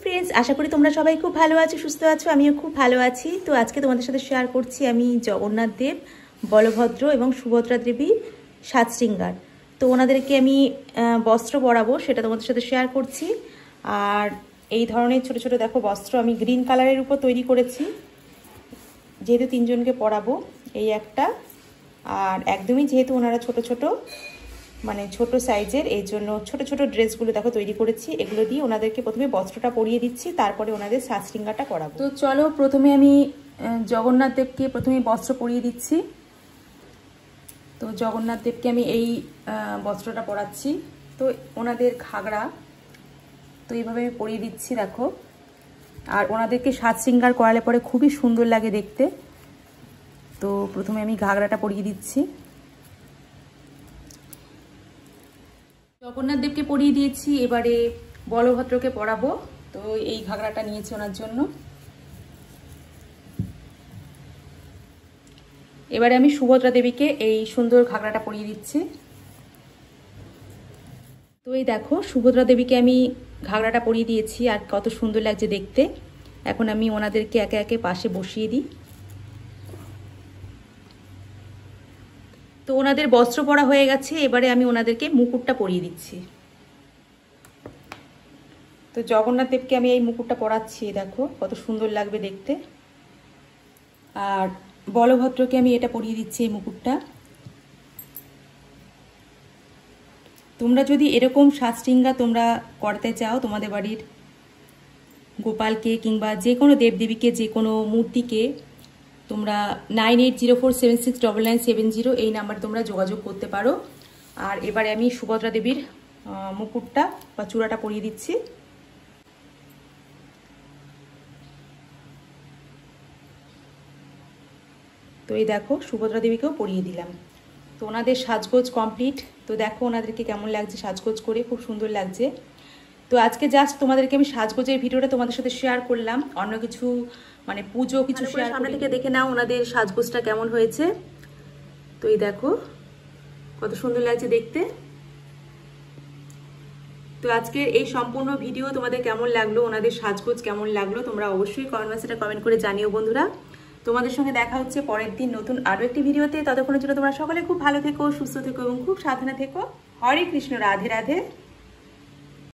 Friends, আশা করি তোমরা সবাই খুব ভালো আছো, সুস্থ আছো। আমিও খুব ভালো আছি। তো আজকে তোমাদের সাথে শেয়ার করছি আমি জগন্নাথ দেব, বলভদ্র এবং সুভদ্রা দেবীর সাত শৃঙ্গার। তো ওনাদেরকে আমি বস্ত্র পরাবো, সেটা তোমাদের সাথে শেয়ার করছি। আর এই ধরনের ছোট ছোট দেখো বস্ত্র আমি গ্রিন কালারের উপর তৈরি করেছি, যেহেতু তিনজনকে পরাবো। এই একটা, আর একদমই যেহেতু ওনারা ছোট ছোট, মানে ছোট সাইজের, এই জন্য ছোট ছোট ড্রেসগুলো দেখো তৈরি করেছি। এগুলো দিয়ে ওনাদেরকে প্রথমে বস্ত্রটা পরিয়ে দিচ্ছি, তারপরে ওনাদের সাজ শৃঙ্গারটা করাবো। তো চলো, প্রথমে আমি জগন্নাথ দেবকে প্রথমে বস্ত্র পরিয়ে দিচ্ছি। তো জগন্নাথ দেবকে আমি এই বস্ত্রটা পরাচ্ছি। তো ওনাদের ঘাগরা তো এইভাবে আমি পরিয়ে দিচ্ছি দেখো। আর ওনাদেরকে সাজ শৃঙ্গার করালে পরে খুবই সুন্দর লাগে দেখতে। তো প্রথমে আমি ঘাগরাটা পরিয়ে দিচ্ছি। জগন্নাথ দেবকে পরিয়ে দিয়েছি, এবারে বলভদ্রকে পরাবো। তো এই ঘাগরাটা নিয়েছি ওনার জন্য। এবারে আমি সুভদ্রা দেবীকে এই সুন্দর ঘাগরাটা পরিয়ে দিচ্ছি। তো এই দেখো, সুভদ্রা দেবীকে আমি ঘাগরাটা পরিয়ে দিয়েছি, আর কত সুন্দর লাগছে দেখতে। এখন আমি ওনাদেরকে একে একে পাশে বসিয়ে দিই। তো ওনাদের বস্ত্র পরা হয়ে গেছে, এবারে আমি ওনাদেরকে মুকুটটা পরিয়ে দিচ্ছি। তো জগন্নাথ দেবকে আমি এই মুকুটটা পরাচ্ছি, দেখো কত সুন্দর লাগবে দেখতে। আর বলভদ্রকে আমি এটা পরিয়ে দিচ্ছি, এই মুকুটটা। তোমরা যদি এরকম সাজ শৃঙ্গার তোমরা করতে চাও, তোমাদের বাড়ির গোপালকে কিংবা যে কোনো দেবদেবীকে, যে কোনো মূর্তিকে, তোমরা 9804769970 এই নাম্বারে তোমরা যোগাযোগ করতে পারো। আর এবারে আমি সুভদ্রা দেবীর মুকুটটা বা চূড়াটা পরিয়ে দিচ্ছি। তো এই দেখো, সুভদ্রা দেবীকেও পরিয়ে দিলাম। তো ওনাদের সাজগোজ কমপ্লিট। তো দেখো ওনাদেরকে কেমন লাগছে সাজগোজ করে, খুব সুন্দর লাগছে। তো আজকে জাস্ট তোমাদেরকে আমি সাজগোজের ভিডিওটা তোমাদের সাথে শেয়ার করলাম, অন্য কিছু মানে পুজো কিছু শেয়ার। সামনে থেকে দেখে নাও ওনাদের সাজগোজটা কেমন হয়েছে। তো এই দেখো কত সুন্দর লাগছে দেখতে। তো আজকের এই সম্পূর্ণ ভিডিও তোমাদের কেমন লাগলো, ওনাদের সাজগোজ কেমন লাগলো, তোমরা অবশ্যই কমেন্ট বক্সে কমেন্ট করে জানিও বন্ধুরা। তোমাদের সঙ্গে দেখা হচ্ছে পরের দিন নতুন আরো একটি ভিডিওতে। ততক্ষণের জন্য তোমরা সকলে খুব ভালো থেকো, সুস্থ থেকো এবং খুব সাবধানে থেকো। হরে কৃষ্ণ, রাধে রাধে।